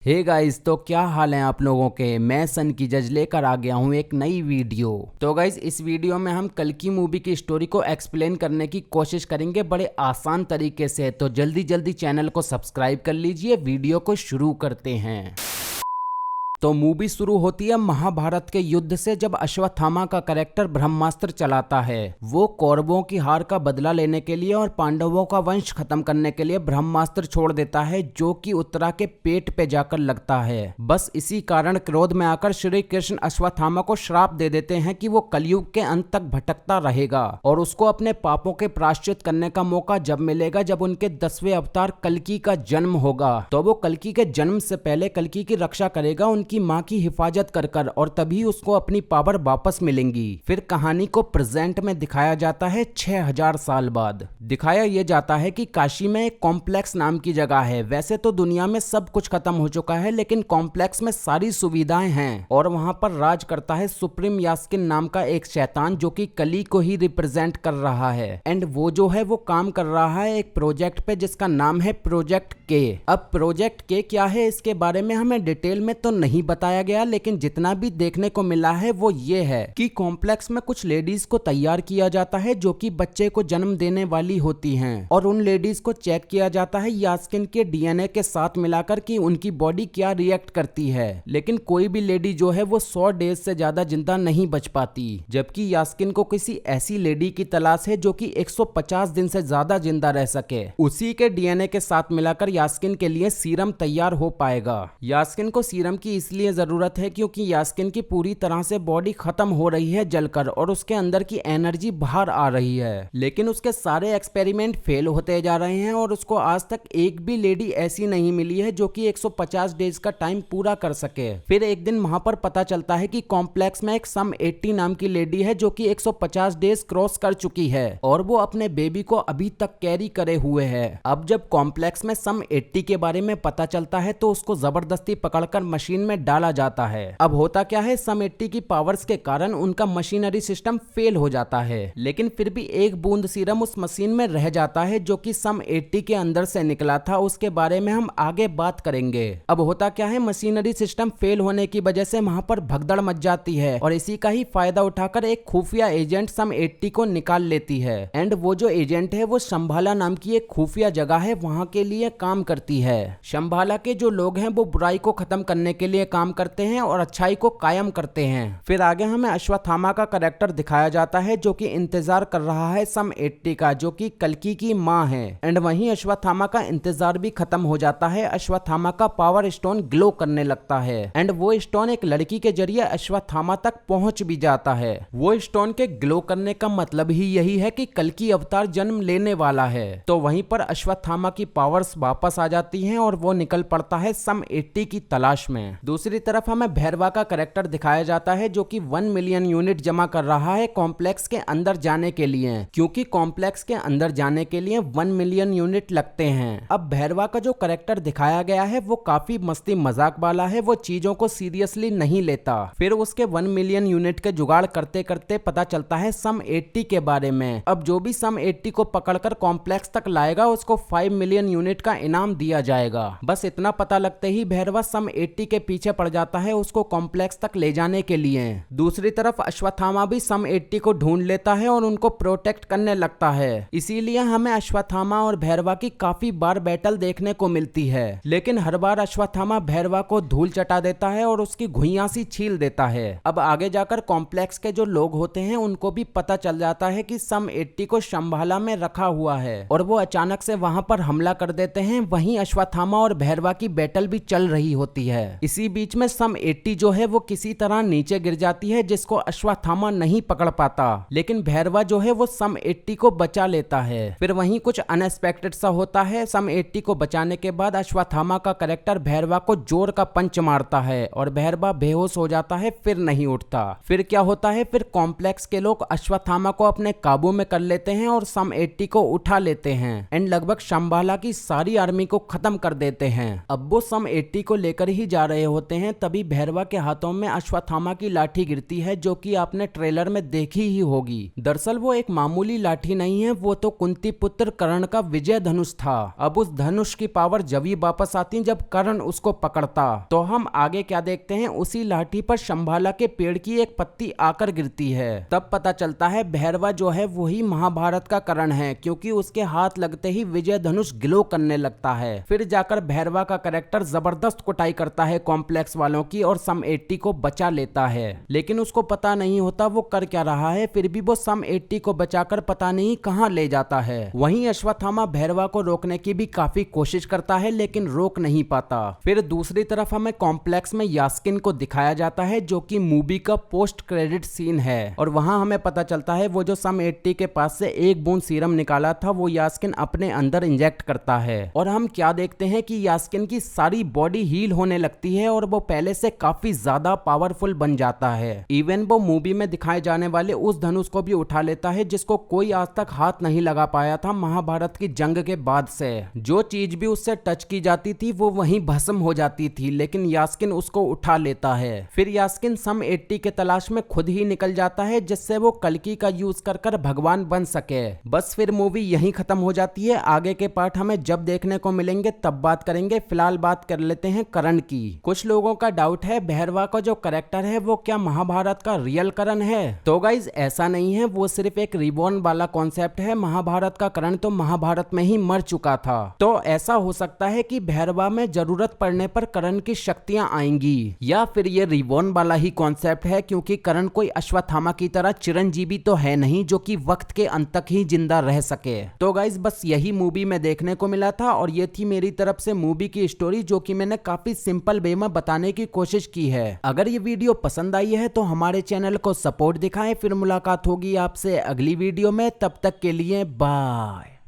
Hey guys, तो क्या हाल है आप लोगों के। मैं सन की जज लेकर आ गया हूँ एक नई वीडियो। तो गाइस, इस वीडियो में हम कल्कि मूवी की स्टोरी को एक्सप्लेन करने की कोशिश करेंगे बड़े आसान तरीके से। तो जल्दी जल्दी चैनल को सब्सक्राइब कर लीजिए। वीडियो को शुरू करते हैं। तो मूवी शुरू होती है महाभारत के युद्ध से, जब अश्वत्थामा का कैरेक्टर ब्रह्मास्त्र चलाता है। वो कौरवों की हार का बदला लेने के लिए और पांडवों का वंश खत्म करने के लिए ब्रह्मास्त्र छोड़ देता है, जो कि उत्तरा के पेट पे जाकर लगता है। बस इसी कारण क्रोध में आकर श्री कृष्ण अश्वत्थामा को श्राप दे देते हैं कि वो कलयुग के अंत तक भटकता रहेगा और उसको अपने पापों के प्रायश्चित करने का मौका जब मिलेगा, जब उनके 10वें अवतार कल्कि का जन्म होगा। तो वो कल्कि के जन्म से पहले कल्कि की रक्षा करेगा, उनकी मां की हिफाजत कर और तभी उसको अपनी पावर वापस मिलेंगी। फिर कहानी को प्रेजेंट में दिखाया जाता है 6000 साल बाद। दिखाया यह जाता है कि काशी में एक कॉम्प्लेक्स नाम की जगह है। वैसे तो दुनिया में सब कुछ खत्म हो चुका है, लेकिन कॉम्प्लेक्स में सारी सुविधाएं हैं और वहां पर राज करता है सुप्रीम यास्किन नाम का एक शैतान, जो कि कली को ही रिप्रेजेंट कर रहा है। एंड वो जो है वो काम कर रहा है एक प्रोजेक्ट पे जिसका नाम है प्रोजेक्ट के। अब प्रोजेक्ट के क्या है, इसके बारे में हमें डिटेल में तो नहीं बताया गया, लेकिन जितना भी देखने को मिला है वो ये है कि कॉम्प्लेक्स में कुछ लेडीज को तैयार किया जाता है जो कि बच्चे को जन्म देने वाली होती हैं, और उन लेडीज को चेक किया जाता है यास्किन के डीएनए के साथ मिलाकर कि उनकी बॉडी क्या रिएक्ट करती है। लेकिन कोई भी लेडी जो है वो 100 डेज से ज्यादा जिंदा नहीं बच पाती, जबकि यास्किन को किसी ऐसी लेडी की तलाश है जो कि 150 दिन से ज्यादा जिंदा रह सके। उसी के डीएनए के साथ मिलाकर यास्किन के लिए सीरम तैयार हो पाएगा। यास्किन को सीरम की इसलिए जरूरत है क्योंकि यास्किन की पूरी तरह से बॉडी खत्म हो रही है जलकर, और उसके अंदर की एनर्जी बाहर आ रही है। लेकिन उसके सारे एक्सपेरिमेंट फेल होते जा रहे हैं और उसको आज तक एक भी लेडी ऐसी नहीं मिली है जो कि 150 डेज का टाइम पूरा कर सके। फिर एक दिन वहां पर पता चलता है कि कॉम्प्लेक्स में एक सम 80 नाम की लेडी है जो कि 150 डेज क्रॉस कर चुकी है और वो अपने बेबी को अभी तक कैरी करे हुए है। अब जब कॉम्प्लेक्स में सम 80 के बारे में पता चलता है तो उसको जबरदस्ती पकड़कर मशीन में डाला जाता है। अब होता क्या है, सम 80 की पावर्स के कारण उनका मशीनरी सिस्टम फेल हो जाता है, लेकिन फिर भी एक बूंद सीरम उस मशीन में रह जाता है जो कि सम 80 के अंदर से निकला था। उसके बारे में हम आगे बात करेंगे। अब होता क्या है, मशीनरी सिस्टम फेल होने की वजह से वहां पर भगदड़ मच जाती है और इसी का ही फायदा उठाकर एक खुफिया एजेंट सम 80 को निकाल लेती है। एंड वो जो एजेंट है वो शंभाला नाम की एक खुफिया जगह है, वहां के लिए काम करती है। शंभाला के जो लोग हैं वो बुराई को खत्म करने के लिए काम करते हैं और अच्छाई को कायम करते हैं। फिर आगे हमें अश्वत्थामा का कैरेक्टर दिखाया जाता है जो कि इंतजार कर रहा है सम 80 का, जो कि कल्कि की मां है। एंड वहीं अश्वत्थामा का इंतजार भी खत्म हो जाता है। अश्वत्थामा का पावर स्टोन ग्लो करने लगता है एंड वो स्टोन एक लड़की के जरिए अश्वत्थामा तक पहुंच भी जाता है। वो स्टोन के ग्लो करने का मतलब ही यही है कि कल्कि अवतार जन्म लेने वाला है। तो वहीं पर अश्वत्थामा की पावर्स वापस आ जाती हैं और वो निकल पड़ता है सम 80 की तलाश में। दूसरी तरफ हमें भैरवा का कैरेक्टर दिखाया जाता है जो कि 1 मिलियन यूनिट जमा कर रहा है कॉम्प्लेक्स के अंदर जाने के लिए, क्योंकि कॉम्प्लेक्स के अंदर जाने के लिए 1 मिलियन यूनिट लगते हैं। अब भैरवा का जो कैरेक्टर दिखाया गया है वो काफी मस्ती मजाक वाला है, वो चीजों को सीरियसली नहीं लेता। फिर उसके 1 मिलियन यूनिट के जुगाड़ करते करते पता चलता है सम 80 के बारे में। अब जो भी सम 80 को पकड़कर कॉम्प्लेक्स तक लाएगा उसको 5 मिलियन यूनिट का इनाम दिया जाएगा। बस इतना पता लगते ही भैरवा सम 80 के पीछे पड़ जाता है उसको कॉम्प्लेक्स तक ले जाने के लिए। दूसरी तरफ अश्वत्थामा भी सम 80 को ढूंढ लेता है और उनको प्रोटेक्ट करने लगता है। इसीलिए हमें अश्वत्थामा और भैरवा की काफी बार बैटल देखने को मिलती है, लेकिन हर बार अश्वत्थामा भैरवा को धूल चटा देता है और उसकी घुइयां सी छील देता है। अब आगे जाकर कॉम्प्लेक्स के जो लोग होते हैं उनको भी पता चल जाता है कि सम 80 को शंभाला में रखा हुआ है और वो अचानक से वहां पर हमला कर देते हैं। वहीं अश्वत्थामा और भैरवा की बैटल भी चल रही होती है। इसी बीच में सम 80 जो है वो किसी तरह नीचे गिर जाती है जिसको अश्वत्थामा नहीं पकड़ पाता, लेकिन भैरवा जो है वो सम 80 को बचा लेता है। फिर वहीं कुछ अनएक्सपेक्टेड सा होता है। सम 80 को बचाने के बाद अश्वत्थामा का कैरेक्टर भैरवा को जोर का पंच मारता है और भैरवा बेहोश हो जाता है, फिर नहीं उठता। फिर क्या होता है, फिर कॉम्प्लेक्स के लोग अश्वत्थामा को अपने काबू में कर लेते हैं और सम 80 को उठा लेते हैं एंड लगभग शंभाला की सारी आर्मी को खत्म कर देते हैं। अब वो सम 80 को लेकर ही जा रहे होते हैं तभी भैरवा के हाथों में अश्वत्थामा की लाठी गिरती है, जो कि आपने ट्रेलर में देखी ही होगी। दरअसल वो एक मामूली लाठी नहीं है, वो तो कुंती पुत्र कर्ण का विजय धनुष था। अब उस धनुष की पावर जब ही वापस आती जब कर्ण उसको पकड़ता। तो हम आगे क्या देखते हैं, उसी लाठी पर शंभाला के पेड़ की एक पत्ती आकर गिरती है। तब पता चलता है भैरवा जो है वही महाभारत का कर्ण है, क्योंकि उसके हाथ लगते ही विजय धनुष ग्लो करने लगता है। फिर जाकर भैरवा का कैरेक्टर जबरदस्त कुटाई करता है कॉम्प्लेक्स वालों की और सम 80 को बचा लेता है। लेकिन उसको पता नहीं होता वो कर क्या रहा है, फिर भी वो सम 80 को बचाकर पता नहीं कहां ले जाता है। वहीं अश्वत्थामा भैरवा को रोकने की भी काफी कोशिश करता है, लेकिन रोक नहीं पाता। फिर दूसरी तरफ हमें कॉम्प्लेक्स में यास्किन को दिखाया जाता है, जो कि मूवी का पोस्ट क्रेडिट सीन है। और वहां हमें पता चलता है वो जो सम 80 के पास से एक बूंद सीरम निकाला था वो यास्किन अपने अंदर इंजेक्ट करता है। और हम क्या देखते हैं कि यास्किन की सारी बॉडी हील होने लगती है और वो पहले से काफी ज्यादा पावरफुल बन जाता है। इवन वो मूवी में दिखाए जाने वाले उस धनुष को भी उठा लेता है जिसको कोई आज तक हाथ नहीं लगा पाया था महाभारत की जंग के बाद से। जो चीज भी उससे टच की जाती थी वो वहीं भस्म हो जाती थी, लेकिन यास्किन उसको उठा लेता है। फिर यास्किन सम 80 के तलाश में खुद ही निकल जाता है, जिससे वो कल्कि का यूज कर भगवान बन सके। बस फिर मूवी यहीं खत्म हो जाती है। आगे के पार्ट हमें जब देखने को मिलेंगे तब बात करेंगे। फिलहाल बात कर लेते हैं कर्ण की। कुछ लोगों का डाउट है भैरवा का जो कैरेक्टर है वो क्या महाभारत का रियल कर्ण है? तो गाइज ऐसा नहीं है, वो सिर्फ एक रिबॉर्न वाला कॉन्सेप्ट है। महाभारत का कर्ण तो महाभारत में ही मर चुका था। तो ऐसा हो सकता है कि भैरवा में जरूरत पड़ने पर कर्ण की शक्तियां आएंगी, या फिर ये रिबॉर्न वाला ही कॉन्सेप्ट है, क्योंकि कर्ण कोई अश्वत्थामा की तरह चिरंजीवी तो है नहीं जो कि वक्त के अंत तक ही जिंदा रह सके। तो गाइज बस यही मूवी में देखने को मिला था और ये थी मेरी तरफ से मूवी की स्टोरी, जो कि मैंने काफी सिंपल वे में बताने की कोशिश की है। अगर ये वीडियो पसंद आई है तो हमारे चैनल को सपोर्ट दिखाएं। फिर मुलाकात होगी आपसे अगली वीडियो में, तब तक के लिए बाय।